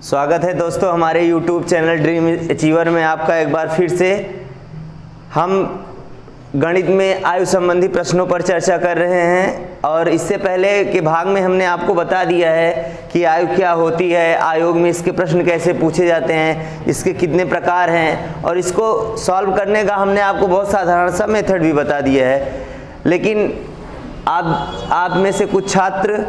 स्वागत है दोस्तों हमारे YouTube चैनल ड्रीम अचीवर में आपका एक बार फिर से। हम गणित में आयु संबंधी प्रश्नों पर चर्चा कर रहे हैं और इससे पहले के भाग में हमने आपको बता दिया है कि आयु क्या होती है, आयोग में इसके प्रश्न कैसे पूछे जाते हैं, इसके कितने प्रकार हैं और इसको सॉल्व करने का हमने आपको बहुत साधारण सा मेथड भी बता दिया है। लेकिन आप में से कुछ छात्र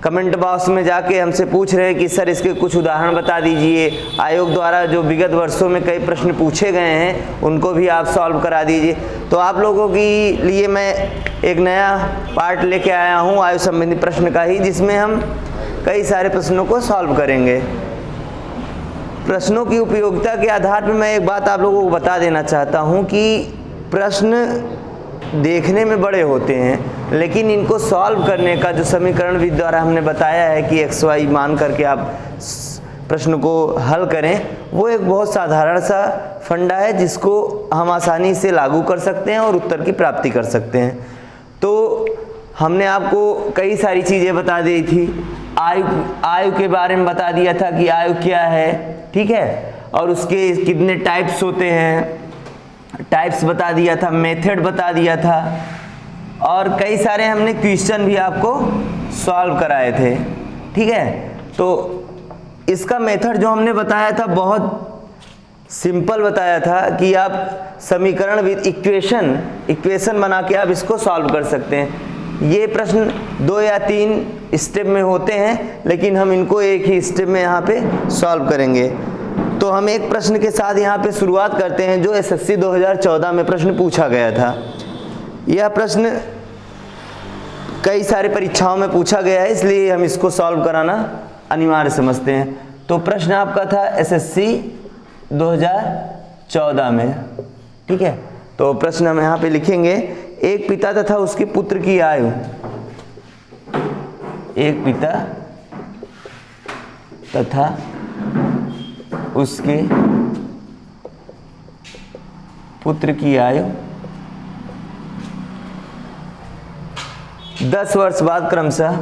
कमेंट बॉक्स में जाके हमसे पूछ रहे हैं कि सर इसके कुछ उदाहरण बता दीजिए, आयोग द्वारा जो विगत वर्षों में कई प्रश्न पूछे गए हैं उनको भी आप सॉल्व करा दीजिए। तो आप लोगों के लिए मैं एक नया पार्ट लेके आया हूं आयु संबंधी प्रश्न का ही, जिसमें हम कई सारे प्रश्नों को सॉल्व करेंगे। प्रश्नों की उपयोगिता के आधार पर मैं एक बात आप लोगों को बता देना चाहता हूँ कि प्रश्न देखने में बड़े होते हैं लेकिन इनको सॉल्व करने का जो समीकरण विधि द्वारा हमने बताया है कि एक्स वाई मान करके आप प्रश्न को हल करें, वो एक बहुत साधारण सा फंडा है जिसको हम आसानी से लागू कर सकते हैं और उत्तर की प्राप्ति कर सकते हैं। तो हमने आपको कई सारी चीज़ें बता दी थी। आयु के बारे में बता दिया था कि आयु क्या है, ठीक है, और उसके कितने टाइप्स होते हैं, टाइप्स बता दिया था, मेथड बता दिया था और कई सारे हमने क्वेश्चन भी आपको सॉल्व कराए थे, ठीक है। तो इसका मेथड जो हमने बताया था बहुत सिंपल बताया था कि आप समीकरण विद इक्वेशन बना के आप इसको सॉल्व कर सकते हैं। ये प्रश्न 2 या 3 स्टेप में होते हैं लेकिन हम इनको एक ही स्टेप में यहाँ पे सॉल्व करेंगे। तो हम एक प्रश्न के साथ यहाँ पे शुरुआत करते हैं जो एसएससी 2014 में प्रश्न पूछा गया था। यह प्रश्न कई सारे परीक्षाओं में पूछा गया है, इसलिए हम इसको सॉल्व कराना अनिवार्य समझते हैं। तो प्रश्न आपका था एसएससी 2014 में, ठीक है। तो प्रश्न हम यहाँ पे लिखेंगे, एक पिता तथा उसके पुत्र की आयु, एक पिता तथा उसके पुत्र की आयु 10 वर्ष बाद क्रमशः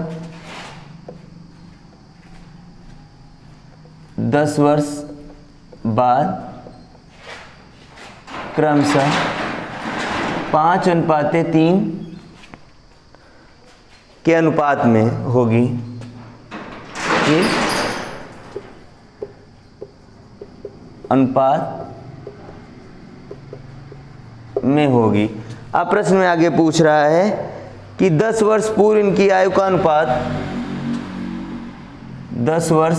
10 वर्ष बाद क्रमशः 5:3 के अनुपात में होगी। अनुपात में होगी। अब प्रश्न में आगे पूछ रहा है कि 10 वर्ष पूर्व इनकी आयु का अनुपात, 10 वर्ष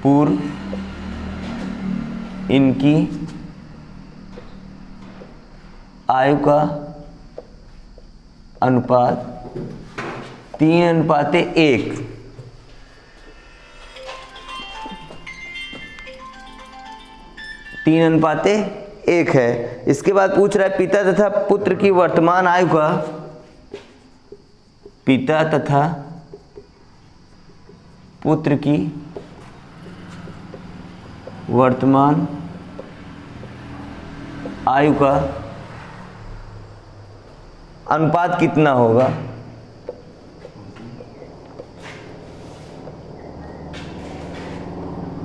पूर्व इनकी आयु का अनुपात 3:1, 3:1 है। इसके बाद पूछ रहा है पिता तथा पुत्र की वर्तमान आयु का, पिता तथा पुत्र की वर्तमान आयु का अनुपात कितना होगा।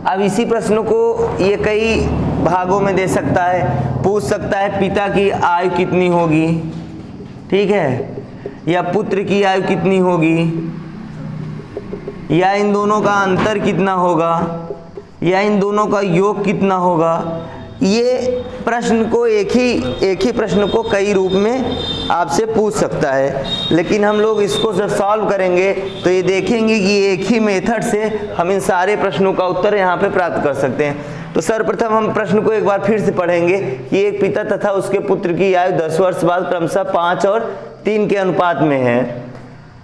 अब इसी प्रश्न को ये कई भागों में दे सकता है, पूछ सकता है पिता की आयु कितनी होगी, ठीक है, या पुत्र की आयु कितनी होगी, या इन दोनों का अंतर कितना होगा, या इन दोनों का योग कितना होगा। ये प्रश्न को एक ही प्रश्न को कई रूप में आपसे पूछ सकता है, लेकिन हम लोग इसको जब सॉल्व करेंगे तो ये देखेंगे कि एक ही मेथड से हम इन सारे प्रश्नों का उत्तर यहाँ पे प्राप्त कर सकते हैं। तो सर्वप्रथम हम प्रश्न को एक बार फिर से पढ़ेंगे कि एक पिता तथा उसके पुत्र की आयु 10 वर्ष बाद क्रमशः 5 और 3 के अनुपात में है,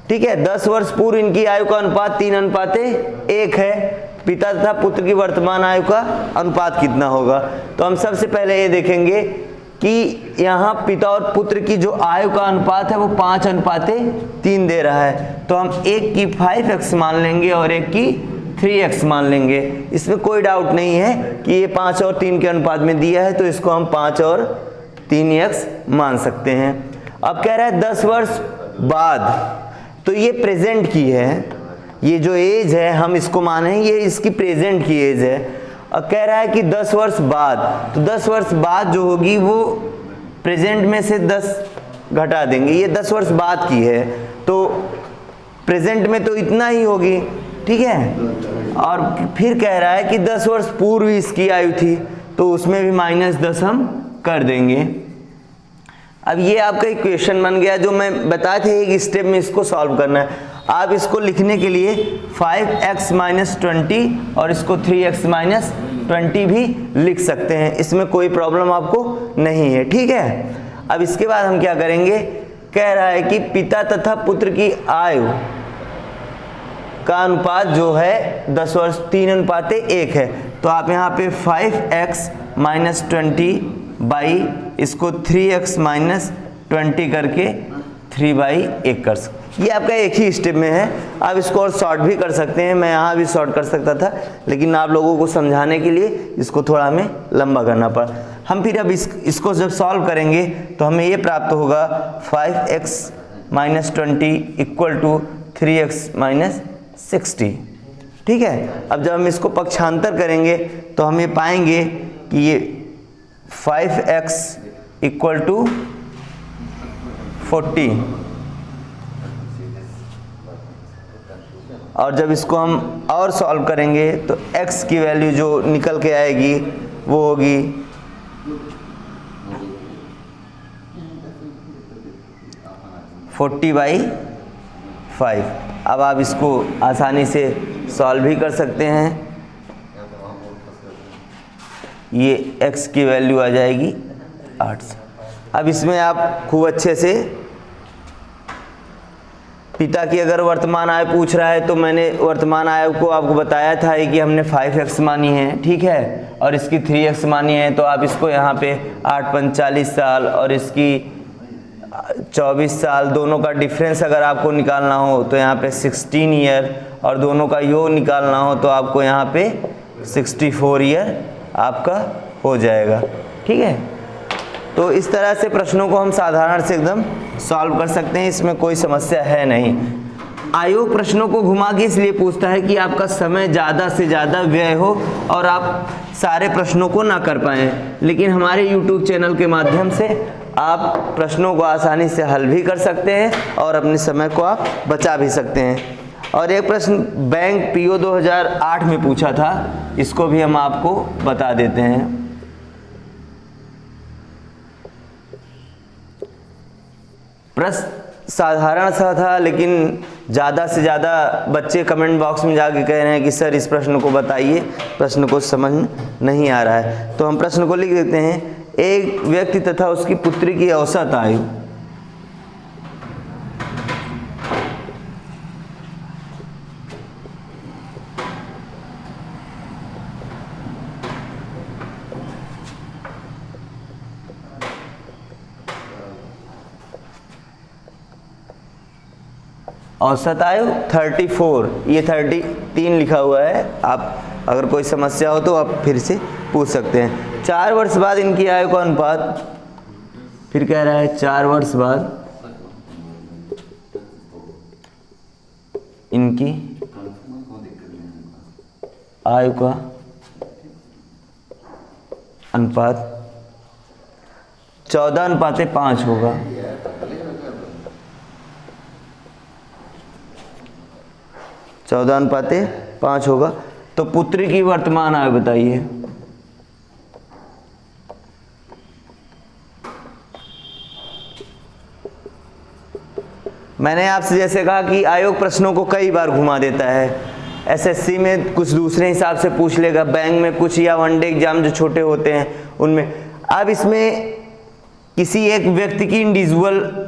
ठीक है। 10 वर्ष पूर्व इनकी आयु का अनुपात 3:1 है। पिता तथा पुत्र की वर्तमान आयु का अनुपात कितना होगा। तो हम सबसे पहले ये देखेंगे कि यहाँ पिता और पुत्र की जो आयु का अनुपात है वो 5:3 दे रहा है। तो हम एक की 5x मान लेंगे और एक की 3x मान लेंगे। इसमें कोई डाउट नहीं है कि ये 5 और 3 के अनुपात में दिया है, तो इसको हम 5 और 3x मान सकते हैं। अब कह रहा है 10 वर्ष बाद, तो ये प्रेजेंट की है, ये जो एज है हम इसको माने ये इसकी प्रेजेंट की एज है, और कह रहा है कि 10 वर्ष बाद, तो 10 वर्ष बाद जो होगी वो प्रेजेंट में से 10 घटा देंगे, ये 10 वर्ष बाद की है, तो प्रेजेंट में तो इतना ही होगी, ठीक है। और फिर कह रहा है कि 10 वर्ष पूर्व इसकी आयु थी, तो उसमें भी -10 हम कर देंगे। अब ये आपका एक क्वेश्चन बन गया, जो मैं बताए थे एक स्टेप में इसको सॉल्व करना है। आप इसको लिखने के लिए 5x - 20 और इसको 3x - 20 भी लिख सकते हैं, इसमें कोई प्रॉब्लम आपको नहीं है, ठीक है। अब इसके बाद हम क्या करेंगे, कह रहा है कि पिता तथा पुत्र की आयु का अनुपात जो है 10 वर्ष 3:1 है, तो आप यहाँ पे 5x - 20 बाई इसको 3x - 20 करके 3/1 कर सकते। ये आपका एक ही स्टेप में है, आप इसको और शॉर्ट भी कर सकते हैं, मैं यहाँ भी शॉर्ट कर सकता था, लेकिन आप लोगों को समझाने के लिए इसको थोड़ा हमें लंबा करना पड़ा। हम फिर अब इसको जब सॉल्व करेंगे तो हमें ये प्राप्त होगा 5x - 20 = 3x - 60, ठीक है। अब जब हम इसको पक्षांतर करेंगे तो हम ये पाएंगे कि ये 5x = 40, और जब इसको हम और सॉल्व करेंगे तो x की वैल्यू जो निकल के आएगी वो होगी 40/5। अब आप इसको आसानी से सॉल्व भी कर सकते हैं, ये x की वैल्यू आ जाएगी 8। अब इसमें आप खूब अच्छे से पिता की अगर वर्तमान आय पूछ रहा है तो मैंने वर्तमान आय को आपको बताया था कि हमने 5x मानी है, ठीक है, और इसकी 3x मानी है, तो आप इसको यहाँ पे 8 × 40 साल और इसकी 24 साल, दोनों का डिफरेंस अगर आपको निकालना हो तो यहाँ पे 16 ईयर, और दोनों का योग निकालना हो तो आपको यहाँ पे 64 ईयर आपका हो जाएगा, ठीक है। तो इस तरह से प्रश्नों को हम साधारण से एकदम सॉल्व कर सकते हैं, इसमें कोई समस्या है नहीं। आयोग प्रश्नों को घुमा के इसलिए पूछता है कि आपका समय ज़्यादा से ज़्यादा व्यय हो और आप सारे प्रश्नों को ना कर पाएँ, लेकिन हमारे YouTube चैनल के माध्यम से आप प्रश्नों को आसानी से हल भी कर सकते हैं और अपने समय को आप बचा भी सकते हैं। और एक प्रश्न बैंक PO 2008 में पूछा था, इसको भी हम आपको बता देते हैं। प्रश्न साधारण सा था, लेकिन ज़्यादा से ज़्यादा बच्चे कमेंट बॉक्स में जाके कह रहे हैं कि सर इस प्रश्न को बताइए, प्रश्न को समझ नहीं आ रहा है। तो हम प्रश्न को लिख देते हैं। एक व्यक्ति तथा उसकी पुत्री की औसत आयु औसत आयु 34, ये 33 लिखा हुआ है। आप अगर कोई समस्या हो तो आप फिर से पूछ सकते हैं। 4 वर्ष बाद इनकी आयु का अनुपात, फिर कह रहा है 4 वर्ष बाद इनकी आयु का अनुपात 14:5 होगा। 14:5 होगा। तो पुत्री की वर्तमान आयु बताइए। मैंने आपसे जैसे कहा कि आयोग प्रश्नों को कई बार घुमा देता है। एसएससी में कुछ दूसरे हिसाब से पूछ लेगा, बैंक में कुछ, या वनडे एग्जाम जो छोटे होते हैं उनमें। अब इसमें किसी एक व्यक्ति की इंडिविजुअल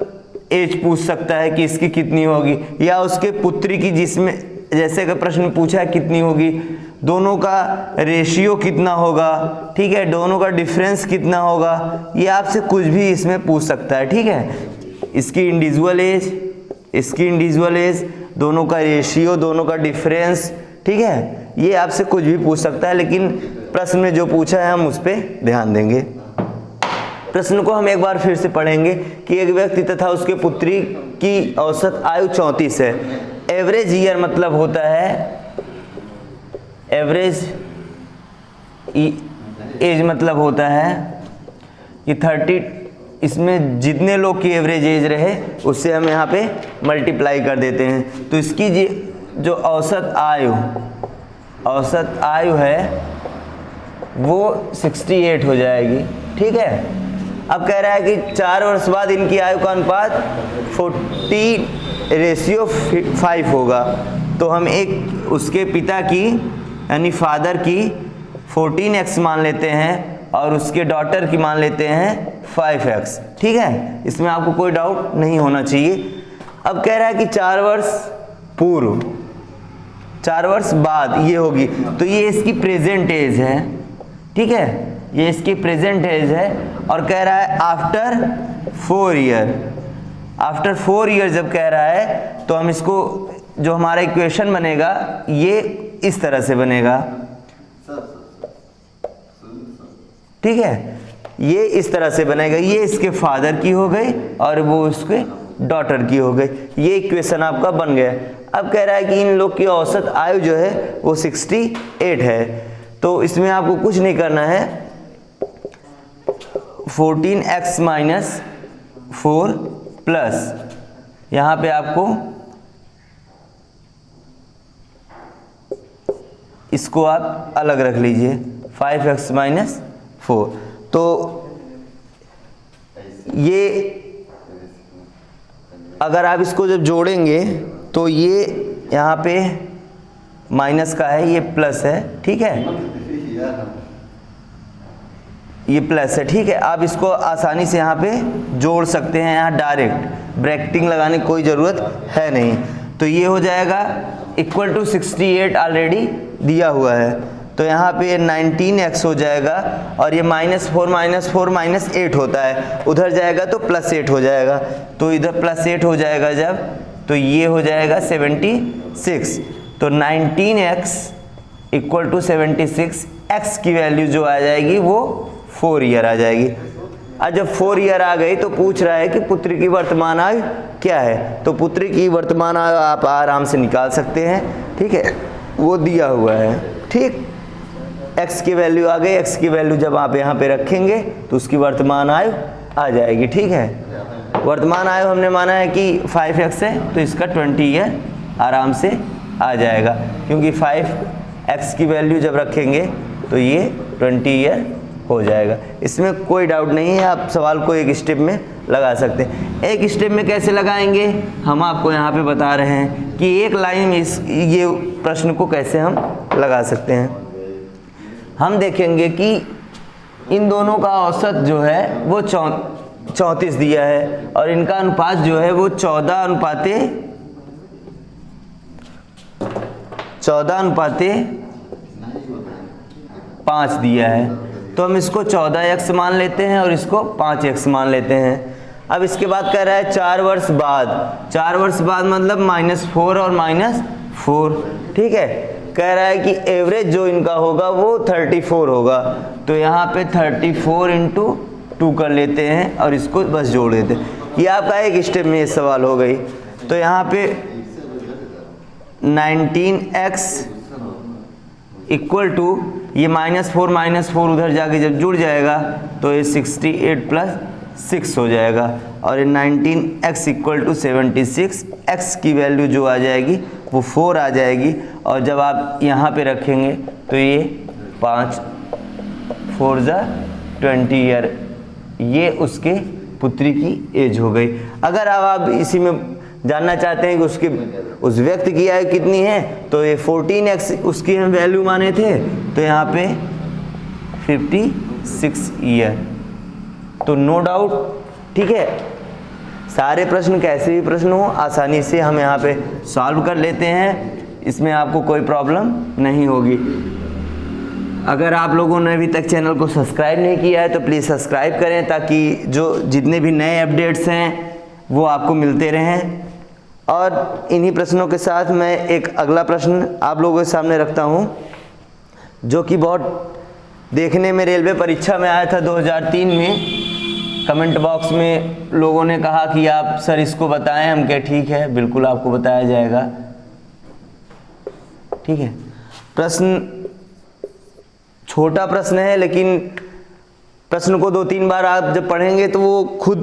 एज पूछ सकता है कि इसकी कितनी होगी, या उसके पुत्री की, जिसमें जैसे का प्रश्न पूछा है कितनी होगी, दोनों का रेशियो कितना होगा, ठीक है, दोनों का डिफरेंस कितना होगा, ये आपसे कुछ भी इसमें पूछ सकता है, ठीक है। इसकी इंडिविजुअल एज, इसकी इंडिविजुअल एज, दोनों का रेशियो, दोनों का डिफरेंस, ठीक है, ये आपसे कुछ भी पूछ सकता है, लेकिन प्रश्न में जो पूछा है हम उस पर ध्यान देंगे। प्रश्न को हम एक बार फिर से पढ़ेंगे कि एक व्यक्ति तथा उसके पुत्री की औसत आयु 34 है। एवरेज ईयर मतलब होता है, एवरेज एज मतलब होता है कि 30, इसमें जितने लोग की एवरेज एज रहे उससे हम यहाँ पे मल्टीप्लाई कर देते हैं। तो इसकी जो औसत आयु है वो 68 हो जाएगी। ठीक है, अब कह रहा है कि 4 वर्ष बाद इनकी आयु का अनुपात 40:5 होगा। तो हम एक उसके पिता की यानी फादर की 14x मान लेते हैं और उसके डॉटर की मान लेते हैं 5x। ठीक है, इसमें आपको कोई डाउट नहीं होना चाहिए। अब कह रहा है कि 4 वर्ष पूर्व, 4 वर्ष बाद ये होगी, तो ये इसकी प्रेजेंट एज है। ठीक है, ये इसकी प्रेजेंट एज है और कह रहा है आफ्टर 4 ईयर। आफ्टर 4 ईयर जब कह रहा है तो हम इसको, जो हमारा इक्वेशन बनेगा ये इस तरह से बनेगा। ठीक है, ये इस तरह से बनेगा, ये इसके फादर की हो गई और वो उसके डॉटर की हो गई। ये इक्वेशन आपका बन गया। अब कह रहा है कि इन लोग की औसत आयु जो है वो 68 है। तो इसमें आपको कुछ नहीं करना है, 14x - 4 प्लस यहाँ पे आपको इसको आप अलग रख लीजिए, 5x - 4। तो ये अगर आप इसको जब जोड़ेंगे तो ये यहाँ पे माइनस का है, ये प्लस है। ठीक है, ये प्लस है। ठीक है, आप इसको आसानी से यहाँ पे जोड़ सकते हैं, यहाँ डायरेक्ट ब्रैकेटिंग लगाने की कोई ज़रूरत है नहीं। तो ये हो जाएगा इक्वल टू 68 ऑलरेडी दिया हुआ है, तो यहाँ पे 19x हो जाएगा और ये -4 - 8 होता है, उधर जाएगा तो +8 हो जाएगा। तो इधर +8 हो जाएगा जब, तो ये हो जाएगा 76। तो 19x = 76, x की वैल्यू जो आ जाएगी वो 4 ईयर आ जाएगी। अब जब 4 ईयर आ गई तो पूछ रहा है कि पुत्री की वर्तमान आयु क्या है। तो पुत्री की वर्तमान आयु आप आराम से निकाल सकते हैं। ठीक है, वो दिया हुआ है। ठीक, x की वैल्यू आ गई, x की वैल्यू जब आप यहाँ पे रखेंगे तो उसकी वर्तमान आयु आ जाएगी। ठीक है, वर्तमान आयु हमने माना है कि 5x है, तो इसका 20 ईयर आराम से आ जाएगा, क्योंकि 5x की वैल्यू जब रखेंगे तो ये 20 ईयर हो जाएगा। इसमें कोई डाउट नहीं है, आप सवाल को एक स्टेप में लगा सकते हैं। एक स्टेप में कैसे लगाएंगे हम आपको यहाँ पे बता रहे हैं कि एक लाइन में ये प्रश्न को कैसे हम लगा सकते हैं। हम देखेंगे कि इन दोनों का औसत जो है वो 34 दिया है और इनका अनुपात जो है वो 14:5 दिया है। तो हम इसको 14x मान लेते हैं और इसको 5x मान लेते हैं। अब इसके बाद कह रहा है 4 वर्ष बाद, 4 वर्ष बाद मतलब -4 और -4। ठीक है, कह रहा है कि एवरेज जो इनका होगा वो 34 होगा। तो यहाँ पे 34 × 2 कर लेते हैं और इसको बस जोड़ देते हैं। ये आपका एक स्टेप में ये सवाल हो गई। तो यहाँ पे 19x = ये -4 उधर जाके जब जुड़ जाएगा तो ये 68 + 6 हो जाएगा और ये 19x = 76। x की वैल्यू जो आ जाएगी वो 4 आ जाएगी और जब आप यहाँ पे रखेंगे तो ये 5 × 4 = 20 ईयर, ये उसके पुत्री की एज हो गई। अगर आप इसी में जानना चाहते हैं कि उसके उस व्यक्ति की आयु कितनी है, तो ये 14x उसकी हम वैल्यू माने थे, तो यहाँ पे 56 ईयर। तो नो डाउट, ठीक है, सारे प्रश्न कैसे भी प्रश्न हो आसानी से हम यहाँ पे सॉल्व कर लेते हैं, इसमें आपको कोई प्रॉब्लम नहीं होगी। अगर आप लोगों ने अभी तक चैनल को सब्सक्राइब नहीं किया है तो प्लीज़ सब्सक्राइब करें, ताकि जो जितने भी नए अपडेट्स हैं वो आपको मिलते रहें। और इन्हीं प्रश्नों के साथ मैं एक अगला प्रश्न आप लोगों के सामने रखता हूं, जो कि बहुत देखने में रेलवे परीक्षा में आया था 2003 में। कमेंट बॉक्स में लोगों ने कहा कि आप सर इसको बताएं, हम कहे ठीक है बिल्कुल आपको बताया जाएगा। ठीक है, प्रश्न छोटा प्रश्न है, लेकिन प्रश्न को 2-3 बार आप जब पढ़ेंगे तो वो खुद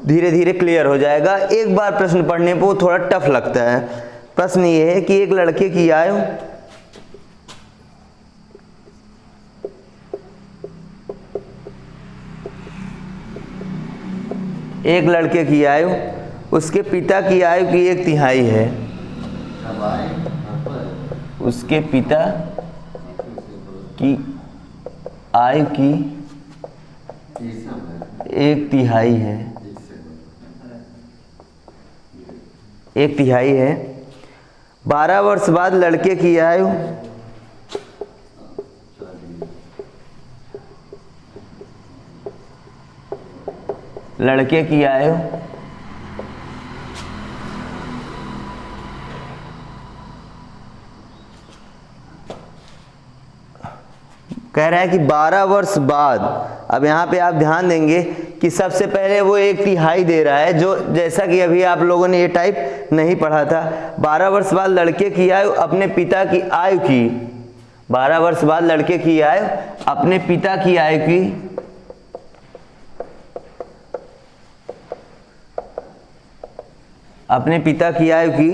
धीरे धीरे क्लियर हो जाएगा। एक बार प्रश्न पढ़ने पर वो थोड़ा टफ लगता है। प्रश्न ये है कि एक लड़के की आयु उसके पिता की आयु की 1/3 है। उसके पिता की आयु की 1/3 है। 1/3 है। 12 वर्ष बाद लड़के की आयु कह रहा है कि 12 वर्ष बाद। अब यहाँ पे आप ध्यान देंगे कि सबसे पहले वो 1/3 दे रहा है, जो जैसा कि अभी आप लोगों ने ये टाइप नहीं पढ़ा था। 12 वर्ष बाद लड़के की आयु अपने पिता की आयु की 12 वर्ष बाद लड़के की आयु अपने पिता की आयु की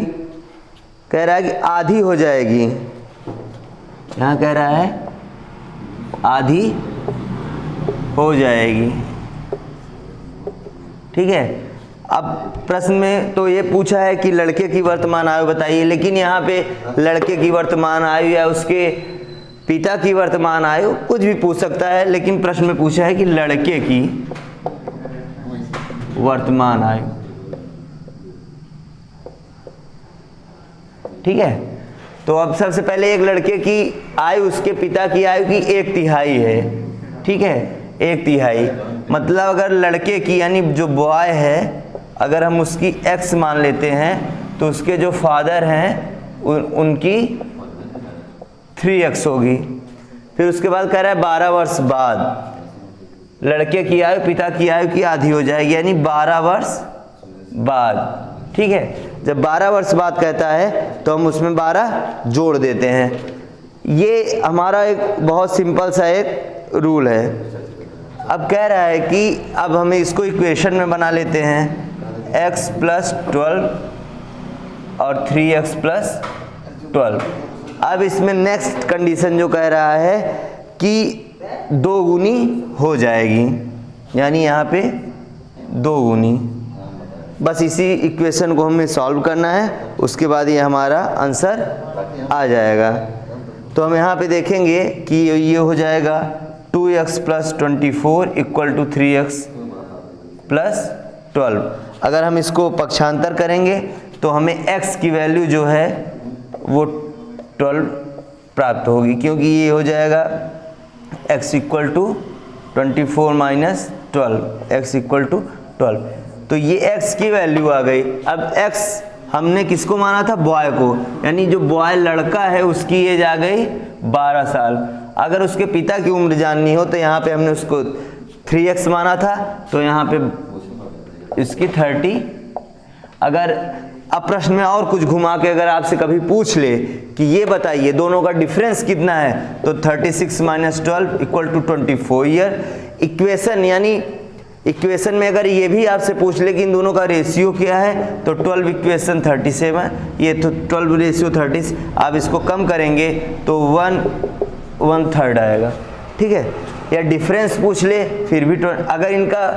कह रहा है कि आधी हो जाएगी। यहाँ कह रहा है आधी हो जाएगी। ठीक है, अब प्रश्न में तो ये पूछा है कि लड़के की वर्तमान आयु बताइए, लेकिन यहाँ पे लड़के की वर्तमान आयु या उसके पिता की वर्तमान आयु कुछ भी पूछ सकता है, लेकिन प्रश्न में पूछा है कि लड़के की वर्तमान आयु। ठीक है, तो अब सबसे पहले एक लड़के की आयु उसके पिता की आयु की 1/3 है। ठीक है, 1/3 मतलब अगर लड़के की यानी जो बॉय है, अगर हम उसकी x मान लेते हैं तो उसके जो फादर हैं उनकी 3x होगी। फिर उसके बाद कह रहा है 12 वर्ष बाद लड़के की आयु पिता की आयु की आधी हो जाएगी, यानी 12 वर्ष बाद। ठीक है, जब 12 वर्ष बाद कहता है तो हम उसमें 12 जोड़ देते हैं। ये हमारा एक बहुत सिंपल सा एक रूल है। अब कह रहा है कि अब हमें इसको इक्वेशन में बना लेते हैं, x + 12 और 3x + 12। अब इसमें नेक्स्ट कंडीशन जो कह रहा है कि 2 गुनी हो जाएगी, यानी यहाँ पे 2 गुनी। बस इसी इक्वेशन को हमें सॉल्व करना है, उसके बाद ये हमारा आंसर आ जाएगा। तो हम यहाँ पे देखेंगे कि ये हो जाएगा 2x + 24 = 3x + 12। अगर हम इसको पक्षांतर करेंगे तो हमें x की वैल्यू जो है वो 12 प्राप्त होगी, क्योंकि ये हो जाएगा x = 24 - 12, x = 12। तो ये x की वैल्यू आ गई। अब x हमने किसको माना था? बॉय को, यानी जो बॉय लड़का है उसकी एज आ गई 12 साल। अगर उसके पिता की उम्र जाननी हो तो यहाँ पे हमने उसको 3x माना था, तो यहाँ पे इसकी 30। अगर अब प्रश्न में और कुछ घुमा के अगर आपसे कभी पूछ ले कि ये बताइए दोनों का डिफरेंस कितना है, तो 36 - 12 = 24 ईयर। इक्वेशन यानी इक्वेशन में अगर ये भी आपसे पूछ ले कि इन दोनों का रेशियो क्या है, तो 12 इक्वेशन 37, ये तो 12 रेशियो 30। आप इसको कम करेंगे तो 1/3 आएगा। ठीक है, या डिफरेंस पूछ ले फिर भी अगर इनका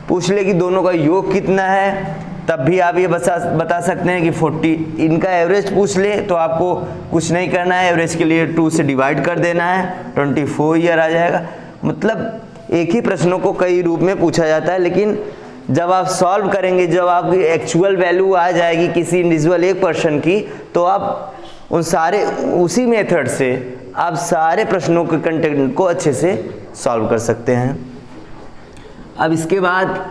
पूछ ले कि दोनों का योग कितना है, तब भी आप ये बता सकते हैं कि 40। इनका एवरेज पूछ ले तो आपको कुछ नहीं करना है, एवरेज के लिए 2 से डिवाइड कर देना है, 24 ईयर आ जाएगा। मतलब एक ही प्रश्नों को कई रूप में पूछा जाता है, लेकिन जब आप सॉल्व करेंगे, जब आपकी एक्चुअल वैल्यू आ जाएगी किसी इंडिविजुअल एक पर्सन की, तो आप उसी मेथड से आप सारे प्रश्नों के कंटेंट को अच्छे से सॉल्व कर सकते हैं। अब इसके बाद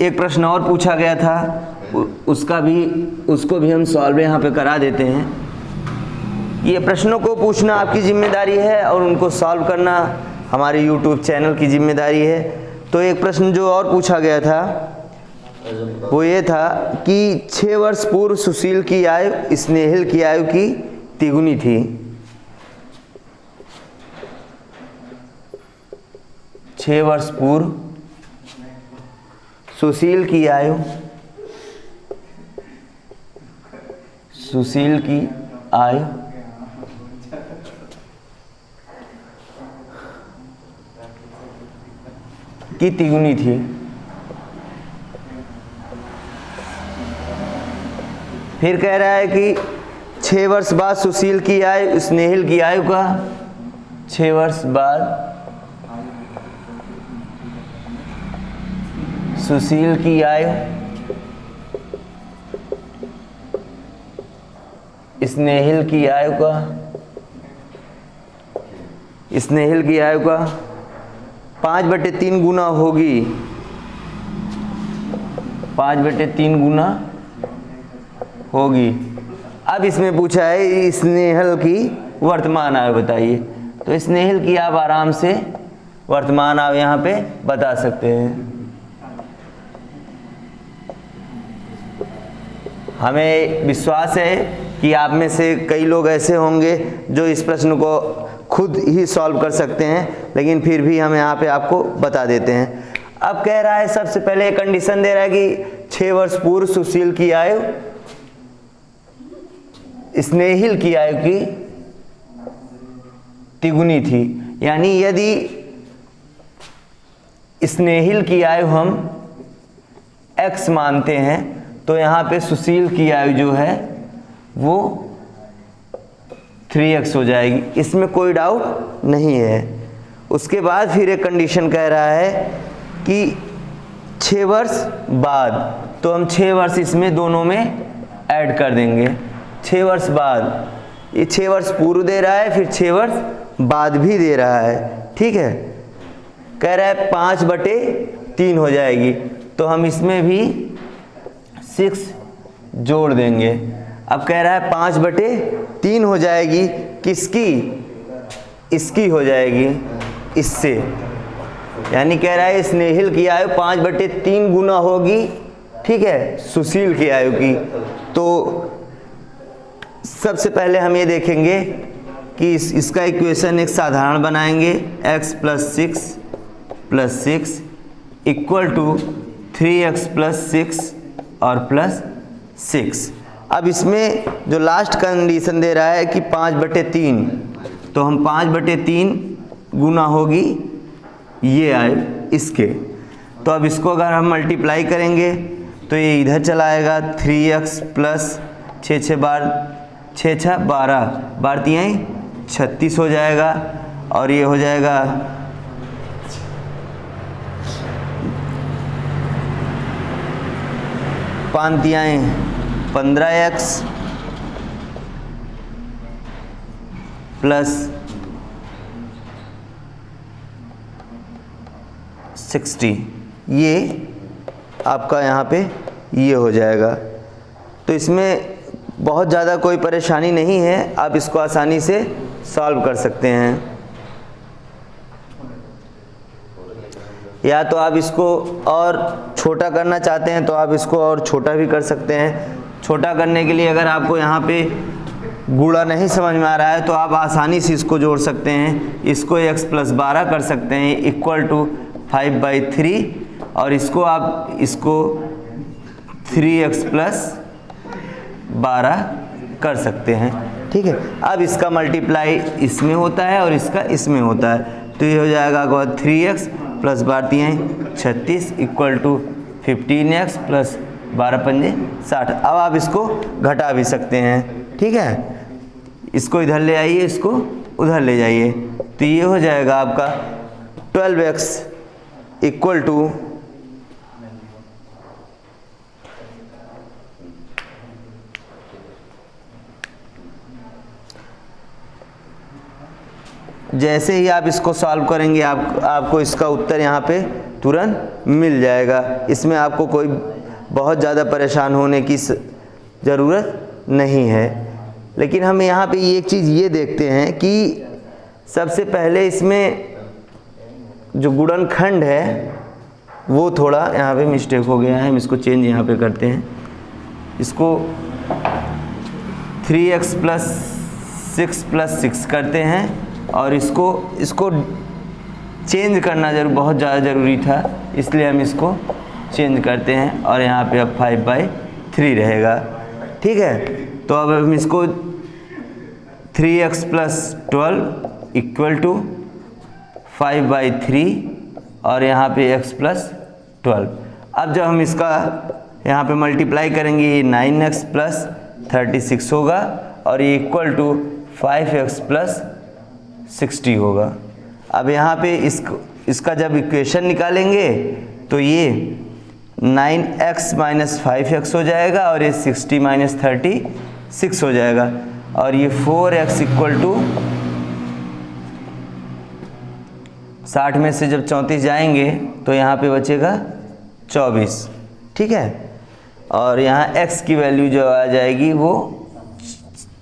एक प्रश्न और पूछा गया था, उसको भी हम सॉल्व यहाँ पे करा देते हैं। ये प्रश्नों को पूछना आपकी जिम्मेदारी है और उनको सॉल्व करना हमारे YouTube चैनल की जिम्मेदारी है। तो एक प्रश्न जो और पूछा गया था वो ये था कि 6 वर्ष पूर्व सुशील की आयु स्नेहिल की आयु की तिगुनी थी। छः वर्ष पूर्व सुशील की आयु की तिगुनी थी। फिर कह रहा है कि 6 वर्ष बाद सुशील की आयु स्नेहिल की आयु का 6 वर्ष बाद सुशील की आयु स्नेहिल की आयु का 5/3 गुना होगी। 5/3 गुना होगी। अब इसमें पूछा है स्नेहिल की वर्तमान आयु बताइए, तो स्नेहिल की आप आराम से वर्तमान आयु यहाँ पे बता सकते हैं। हमें विश्वास है कि आप में से कई लोग ऐसे होंगे जो इस प्रश्न को खुद ही सॉल्व कर सकते हैं, लेकिन फिर भी हम यहाँ पे आपको बता देते हैं। अब कह रहा है सबसे पहले एक कंडीशन दे रहा है कि 6 वर्ष पूर्व सुशील की आयु स्नेहिल की आयु की तिगुनी थी। यानी यदि स्नेहिल की आयु हम x मानते हैं तो यहाँ पे सुशील की आयु जो है वो 3x हो जाएगी, इसमें कोई डाउट नहीं है। उसके बाद फिर एक कंडीशन कह रहा है कि 6 वर्ष बाद, तो हम 6 वर्ष इसमें दोनों में ऐड कर देंगे। 6 वर्ष बाद, ये 6 वर्ष पूर्व दे रहा है, फिर 6 वर्ष बाद भी दे रहा है, ठीक है। कह रहा है 5/3 हो जाएगी, तो हम इसमें भी 6 जोड़ देंगे। अब कह रहा है 5/3 हो जाएगी, किसकी? इसकी हो जाएगी, इससे। यानी कह रहा है स्नेहिल की आयु 5/3 गुना होगी, ठीक है, सुशील की आयु की। तो सबसे पहले हम ये देखेंगे कि इसका इक्वेशन एक साधारण बनाएंगे, x + 6 = 3x + 6 और +6। अब इसमें जो लास्ट कंडीशन दे रहा है कि 5/3, तो हम 5/3 गुना होगी ये आयु इसके। तो अब इसको अगर हम मल्टीप्लाई करेंगे तो ये इधर चला आएगा, 3x + 6 12 36 हो जाएगा, और ये हो जाएगा 5 15x + 60, ये आपका यहाँ पे ये हो जाएगा। तो इसमें बहुत ज़्यादा कोई परेशानी नहीं है, आप इसको आसानी से सॉल्व कर सकते हैं। या तो आप इसको और छोटा करना चाहते हैं तो आप इसको और छोटा भी कर सकते हैं। छोटा करने के लिए अगर आपको यहाँ पे गुणा नहीं समझ में आ रहा है तो आप आसानी से इसको जोड़ सकते हैं। इसको x + 12 कर सकते हैं = 5/3, और इसको आप 3x + 12 कर सकते हैं, ठीक है। अब इसका मल्टीप्लाई इसमें होता है और इसका इसमें होता है, तो ये हो जाएगा 3x + 12 36 = 15x + 12 5 60। अब आप इसको घटा भी सकते हैं, ठीक है। इसको इधर ले आइए, इसको उधर ले जाइए, तो ये हो जाएगा आपका 12x = जैसे ही आप इसको सॉल्व करेंगे आपको इसका उत्तर यहाँ पे तुरंत मिल जाएगा। इसमें आपको कोई बहुत ज़्यादा परेशान होने की ज़रूरत नहीं है। लेकिन हम यहाँ पे एक चीज़ ये देखते हैं कि सबसे पहले इसमें जो गुणनखंड है वो थोड़ा यहाँ पे मिस्टेक हो गया है, हम इसको चेंज यहाँ पे करते हैं। इसको 3x + 6 + 6 करते हैं और इसको चेंज करना बहुत ज़्यादा ज़रूरी था, इसलिए हम इसको चेंज करते हैं और यहाँ पे अब 5/3 रहेगा। ठीक है, तो अब हम इसको 3x + 12 = 5/3 और यहाँ पे x + 12। अब जब हम इसका यहाँ पे मल्टीप्लाई करेंगे, ये 9x + 36 होगा और ये = 5x + 60 होगा। अब यहाँ पे इसका जब इक्वेशन निकालेंगे तो ये 9x - 5x हो जाएगा और ये 60 - 36 हो जाएगा और ये 4x = 60 में से जब 34 जाएंगे तो यहाँ पे बचेगा 24। ठीक है, और यहाँ x की वैल्यू जो आ जाएगी वो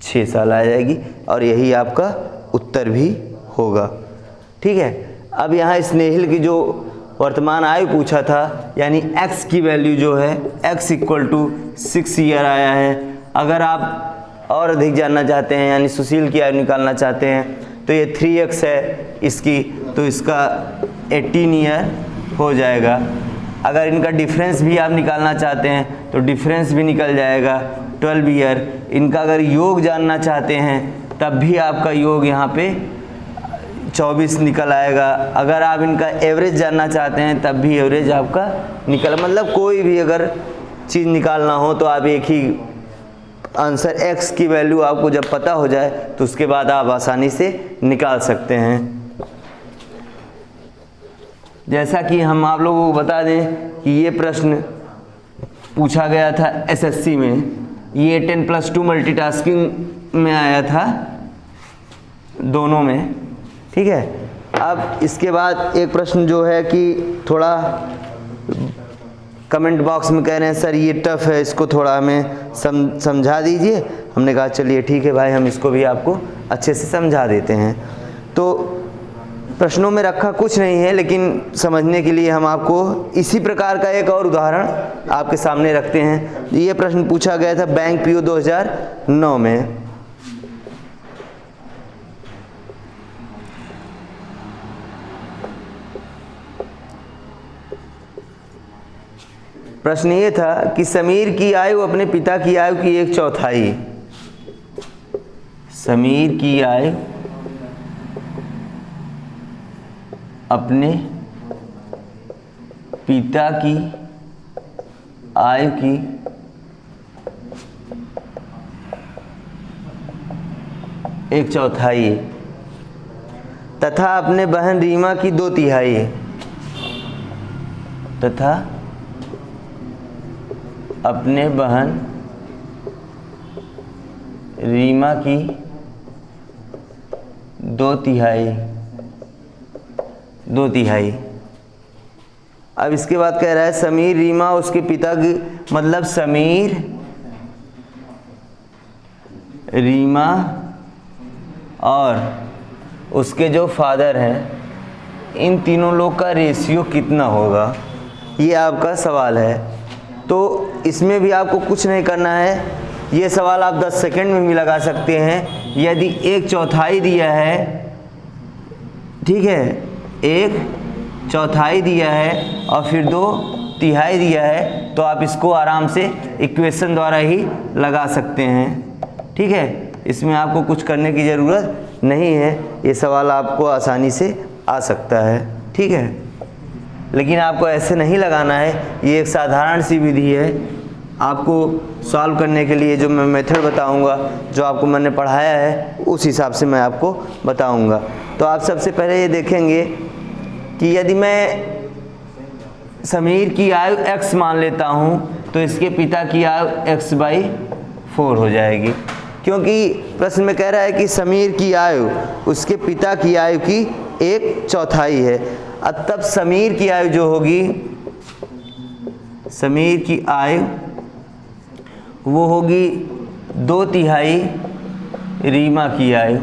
6 साल आ जाएगी और यही आपका उत्तर भी होगा। ठीक है, अब यहाँ स्नेहिल की जो वर्तमान आयु पूछा था, यानी x की वैल्यू जो है x = 6 ईयर आया है। अगर आप और अधिक जानना चाहते हैं, यानी सुशील की आयु निकालना चाहते हैं, तो ये 3x है इसकी, तो इसका 18 ईयर हो जाएगा। अगर इनका डिफरेंस भी आप निकालना चाहते हैं तो डिफरेंस भी निकल जाएगा 12 ईयर। इनका अगर योग जानना चाहते हैं तब भी आपका योग यहाँ पे 24 निकल आएगा। अगर आप इनका एवरेज जानना चाहते हैं तब भी एवरेज आपका मतलब कोई भी अगर चीज़ निकालना हो तो आप एक ही आंसर x की वैल्यू आपको जब पता हो जाए तो उसके बाद आप आसानी से निकाल सकते हैं। जैसा कि हम आप लोगों को बता दें कि ये प्रश्न पूछा गया था एसएससी में, ये 10+2 मल्टीटास्किंग में आया था दोनों में। ठीक है, अब इसके बाद एक प्रश्न जो है कि थोड़ा कमेंट बॉक्स में कह रहे हैं सर ये टफ है, इसको थोड़ा हमें समझा दीजिए। हमने कहा चलिए ठीक है भाई, हम इसको भी आपको अच्छे से समझा देते हैं। तो प्रश्नों में रखा कुछ नहीं है, लेकिन समझने के लिए हम आपको इसी प्रकार का एक और उदाहरण आपके सामने रखते हैं। ये प्रश्न पूछा गया था बैंक पीओ 2009 में। प्रश्न ये था कि समीर की आयु अपने पिता की आयु की 1/4, समीर की आयु अपने पिता की आयु की 1/4 तथा अपने बहन रीमा की 2/3 तथा अपने बहन रीमा की 2/3। अब इसके बाद कह रहा है समीर रीमा उसके पिता की, मतलब समीर रीमा और उसके जो फादर हैं, इन तीनों लोग का रेशियो कितना होगा, ये आपका सवाल है। तो इसमें भी आपको कुछ नहीं करना है, ये सवाल आप 10 सेकंड में भी लगा सकते हैं। यदि 1/4 दिया है, ठीक है, 1/4 दिया है और फिर 2/3 दिया है, तो आप इसको आराम से इक्वेशन द्वारा ही लगा सकते हैं। ठीक है, इसमें आपको कुछ करने की ज़रूरत नहीं है, ये सवाल आपको आसानी से आ सकता है। ठीक है, लेकिन आपको ऐसे नहीं लगाना है, ये एक साधारण सी विधि है। आपको सॉल्व करने के लिए जो मैं मेथड बताऊंगा, जो आपको मैंने पढ़ाया है, उस हिसाब से मैं आपको बताऊंगा। तो आप सबसे पहले ये देखेंगे कि यदि मैं समीर की आयु x मान लेता हूँ तो इसके पिता की आयु x/4 हो जाएगी, क्योंकि प्रश्न में कह रहा है कि समीर की आयु उसके पिता की आयु की 1/4 है। अब तब समीर की आयु जो होगी, समीर की आयु वो होगी 2/3 रीमा की आयु।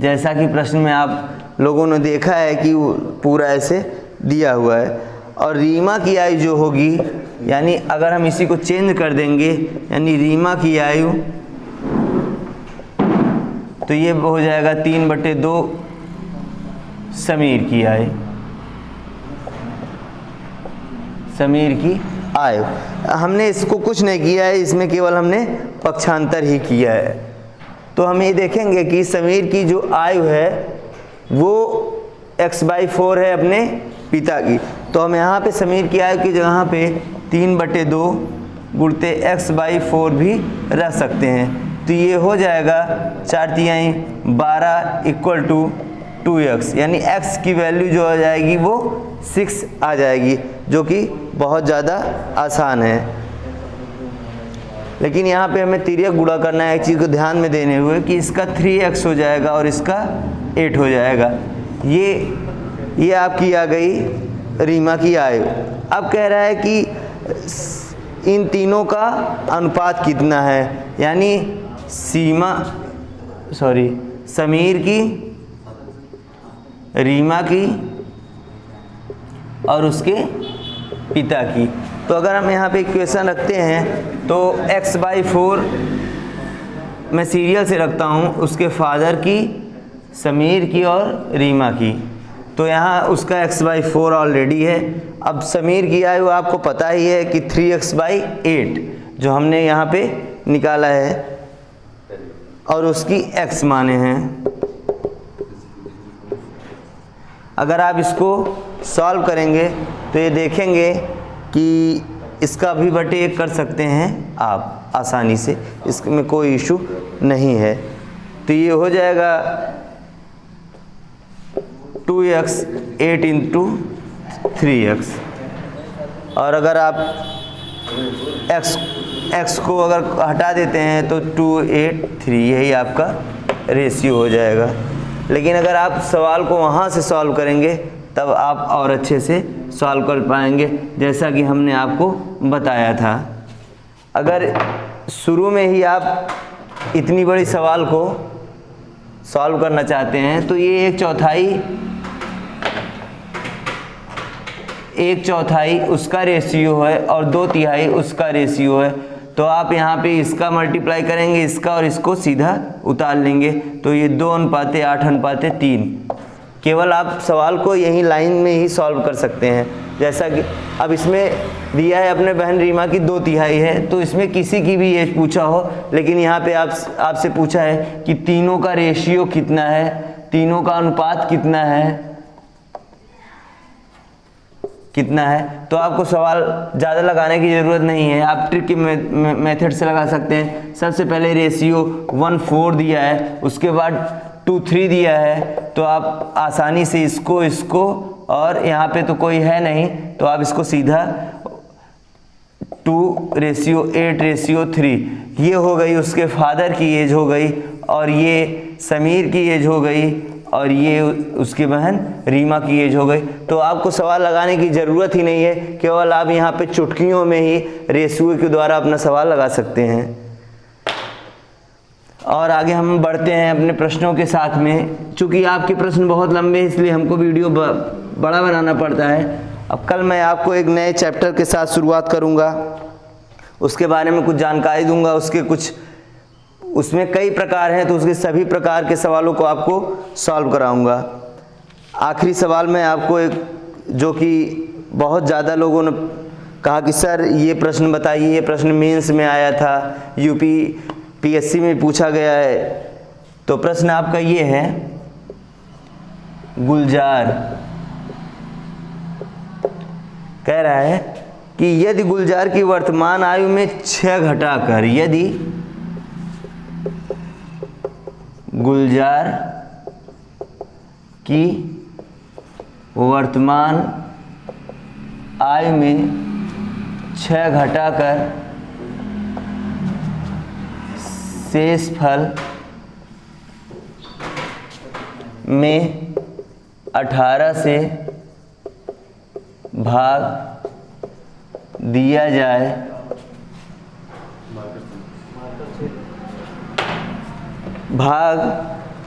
जैसा कि प्रश्न में आप लोगों ने देखा है कि वो पूरा ऐसे दिया हुआ है। और रीमा की आयु जो होगी, यानी अगर हम इसी को चेंज कर देंगे, यानी रीमा की आयु तो ये हो जाएगा 3/2 समीर की आयु, समीर की आयु। हमने इसको कुछ नहीं किया है, इसमें केवल हमने पक्षांतर ही किया है। तो हम ये देखेंगे कि समीर की जो आयु है वो x/4 है अपने पिता की। तो हम यहाँ पे समीर की आयु की जगह पे 3/2 गुणते x/4 भी रख सकते हैं। तो ये हो जाएगा 4×3 12 = 2x, यानी x की वैल्यू जो हो जाएगी वो 6 आ जाएगी, जो कि बहुत ज़्यादा आसान है। लेकिन यहाँ पे हमें तिर्यक गुणा करना है, एक चीज़ को ध्यान में देने हुए कि इसका 3x हो जाएगा और इसका 8 हो जाएगा। ये आपकी आ गई रीमा की आयु। अब कह रहा है कि इन तीनों का अनुपात कितना है, यानी समीर की, रीमा की और उसके पिता की। तो अगर हम यहाँ पे इक्वेशन रखते हैं तो x/4 मैं सीरियल से रखता हूँ, उसके फादर की, समीर की और रीमा की। तो यहाँ उसका x/4 ऑलरेडी है। अब समीर की आयु आपको पता ही है कि 3x/8 जो हमने यहाँ पे निकाला है और उसकी x माने हैं। अगर आप इसको सॉल्व करेंगे तो ये देखेंगे कि इसका भी बटे 1 कर सकते हैं आप आसानी से, इसमें कोई इशू नहीं है। तो ये हो जाएगा 2x 8 × 3x। और अगर आप x को अगर हटा देते हैं तो 2 8 3, यही आपका रेशियो हो जाएगा। लेकिन अगर आप सवाल को वहाँ से सॉल्व करेंगे तब आप और अच्छे से सॉल्व कर पाएंगे, जैसा कि हमने आपको बताया था। अगर शुरू में ही आप इतनी बड़ी सवाल को सॉल्व करना चाहते हैं तो ये 1/4 उसका रेशियो है और 2/3 उसका रेशियो है। तो आप यहाँ पे इसका मल्टीप्लाई करेंगे इसका और इसको सीधा उतार लेंगे, तो ये 2:8:3। केवल आप सवाल को यही लाइन में ही सॉल्व कर सकते हैं। जैसा कि अब इसमें दिया है अपने बहन रीमा की 2/3 है, तो इसमें किसी की भी एज पूछा हो, लेकिन यहाँ पे आपसे पूछा है कि तीनों का रेशियो कितना है, तीनों का अनुपात कितना है, तो आपको सवाल ज़्यादा लगाने की ज़रूरत नहीं है। आप ट्रिक के मेथड से लगा सकते हैं। सबसे पहले रेशियो 1/4 दिया है, उसके बाद 2/3 दिया है, तो आप आसानी से इसको और यहाँ पे तो कोई है नहीं, तो आप इसको सीधा 2:8:3 ये हो गई उसके फादर की एज हो गई, और ये समीर की एज हो गई, और ये उसकी बहन रीमा की एज हो गई। तो आपको सवाल लगाने की ज़रूरत ही नहीं है, केवल आप यहाँ पे चुटकियों में ही रेशियो के द्वारा अपना सवाल लगा सकते हैं। और आगे हम बढ़ते हैं अपने प्रश्नों के साथ में। चूँकि आपके प्रश्न बहुत लंबे हैं इसलिए हमको वीडियो बड़ा बनाना पड़ता है। अब कल मैं आपको एक नए चैप्टर के साथ शुरुआत करूँगा, उसके बारे में कुछ जानकारी दूंगा। उसमें कई प्रकार हैं, तो उसके सभी प्रकार के सवालों को आपको सॉल्व कराऊंगा। आखिरी सवाल में आपको एक, जो कि बहुत ज़्यादा लोगों ने कहा कि सर ये प्रश्न बताइए, ये प्रश्न मेंस में आया था, यूपीएससी में पूछा गया है। तो प्रश्न आपका ये है, गुलजार कह रहा है कि यदि गुलजार की वर्तमान आयु में 6 घटाकर, यदि गुलजार की वर्तमान आयु में 6 घटाकर शेषफल में 18 से भाग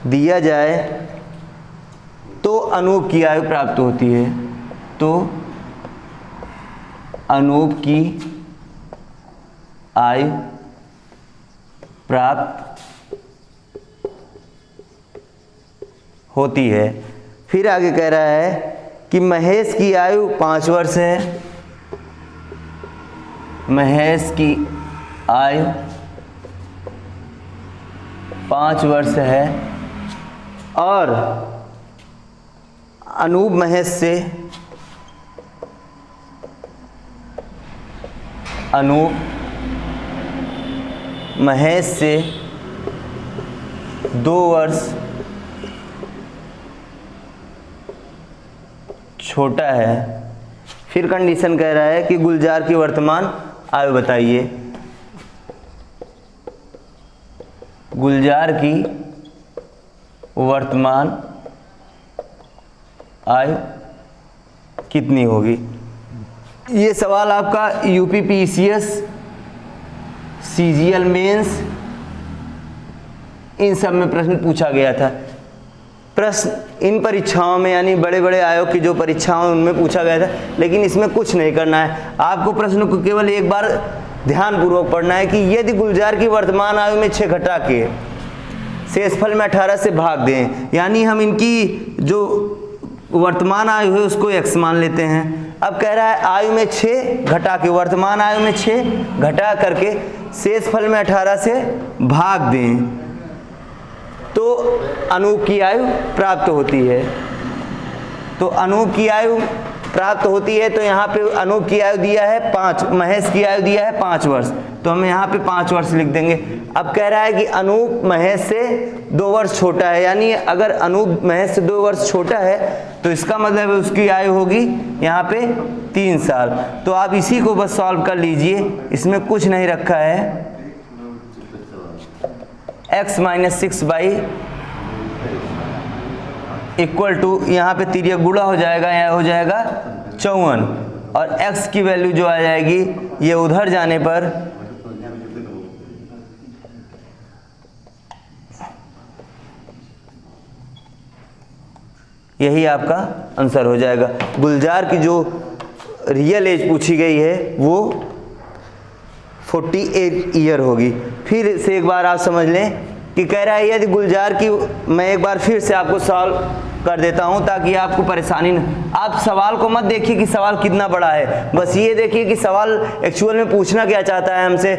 दिया जाए तो अनूप की आयु प्राप्त होती है। तो अनूप की आयु प्राप्त होती है। फिर आगे कह रहा है कि महेश की आयु 5 वर्ष है। महेश की आयु 5 वर्ष है और अनूप महेश से 2 वर्ष छोटा है। फिर कंडीशन कह रहा है कि गुलजार की वर्तमान आयु बताइए। गुलजार की वर्तमान आयु कितनी होगी। ये सवाल आपका यूपीपीसीएस, सीजीएल मेंस, इन सब में प्रश्न पूछा गया था। प्रश्न इन परीक्षाओं में यानी बड़े बड़े आयोग की जो परीक्षाओं उनमें पूछा गया था, लेकिन इसमें कुछ नहीं करना है। आपको प्रश्न को केवल एक बार ध्यानपूर्वक पढ़ना है कि यदि गुलजार की वर्तमान आयु में 6 घटा के शेषफल में 18 से भाग दें, यानी हम इनकी जो वर्तमान आयु है उसको x मान लेते हैं। अब कह रहा है आयु में 6 घटा के, वर्तमान आयु में 6 घटा करके शेषफल में 18 से भाग दें तो अनूप की आयु प्राप्त होती है। तो अनूप की आयु प्राप्त होती है। तो यहाँ पे अनूप की आयु दिया है 5, महेश की आयु दिया है 5 वर्ष, तो हम यहाँ पे 5 वर्ष लिख देंगे। अब कह रहा है कि अनूप महेश से 2 वर्ष छोटा है, यानी अगर अनूप महेश से 2 वर्ष छोटा है तो इसका मतलब है उसकी आयु होगी यहाँ पे 3 साल। तो आप इसी को बस सॉल्व कर लीजिए, इसमें कुछ नहीं रखा है। x - 6 इक्वल टू यहाँ पे तिर्यक गुणा हो जाएगा, यहाँ हो जाएगा 54 और x की वैल्यू जो आ जाएगी ये उधर जाने पर यही आपका आंसर हो जाएगा। गुलजार की जो रियल एज पूछी गई है वो 48 ईयर होगी। फिर से एक बार आप समझ लें कि कह रहा है यदि गुलजार की, मैं एक बार फिर से आपको सॉल्व कर देता हूं ताकि आपको परेशानी न, आप सवाल को मत देखिए कि सवाल कितना बड़ा है, बस ये देखिए कि सवाल एक्चुअल में पूछना क्या चाहता है हमसे।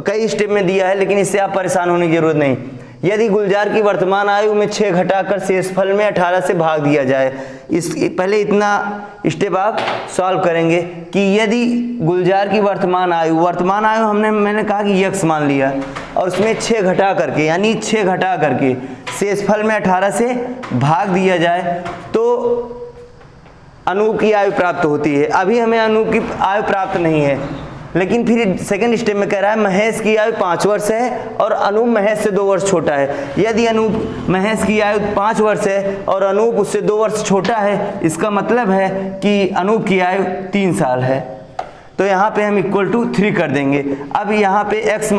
कई स्टेप में दिया है, लेकिन इससे आप परेशान होने की जरूरत नहीं। यदि गुलजार की वर्तमान आयु में 6 घटाकर शेषफल में 18 से भाग दिया जाए, इस पहले इतना स्टेप आप सॉल्व करेंगे कि यदि गुलजार की वर्तमान आयु मैंने कहा कि x मान लिया और उसमें 6 घटा करके, यानी 6 घटा करके शेषफल में 18 से भाग दिया जाए तो अनूप की आयु प्राप्त होती है। अभी हमें अनूप की आयु प्राप्त नहीं है, लेकिन फिर सेकंड स्टेप में कह रहा है महेश की आयु 5 वर्ष है और अनूप महेश से 2 वर्ष छोटा है। यदि अनूप महेश की आयु 5 वर्ष है और अनूप उससे 2 वर्ष छोटा है, इसका मतलब है कि अनूप की आयु 3 साल है। तो यहाँ पे हम इक्वल टू 3 कर देंगे। अब यहाँ पे x -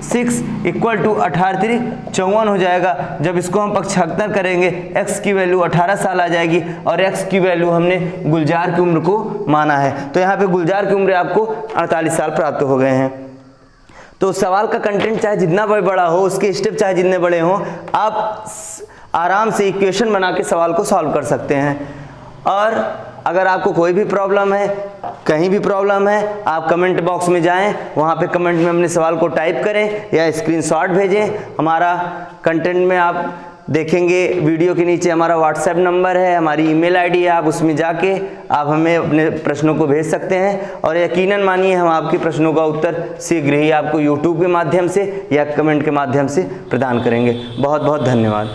6 इक्वल टू 18 × 54 हो जाएगा। जब इसको हम पक्षांतर करेंगे x की वैल्यू 18 साल आ जाएगी और x की वैल्यू हमने गुलजार की उम्र को माना है, तो यहाँ पे गुलजार की उम्र आपको 48 साल प्राप्त हो गए हैं। तो सवाल का कंटेंट चाहे जितना बड़ा हो, उसके स्टेप चाहे जितने बड़े हों, आप आराम से इक्वेशन बना के सवाल को सॉल्व कर सकते हैं। और अगर आपको कोई भी प्रॉब्लम है, कहीं भी प्रॉब्लम है, आप कमेंट बॉक्स में जाएं, वहाँ पे कमेंट में अपने सवाल को टाइप करें या स्क्रीनशॉट भेजें। हमारा कंटेंट में आप देखेंगे वीडियो के नीचे हमारा व्हाट्सएप नंबर है, हमारी ईमेल आईडी है, आप उसमें जाके आप हमें अपने प्रश्नों को भेज सकते हैं और यकीनन मानिए हम आपके प्रश्नों का उत्तर शीघ्र ही आपको यूट्यूब के माध्यम से या कमेंट के माध्यम से प्रदान करेंगे। बहुत बहुत धन्यवाद।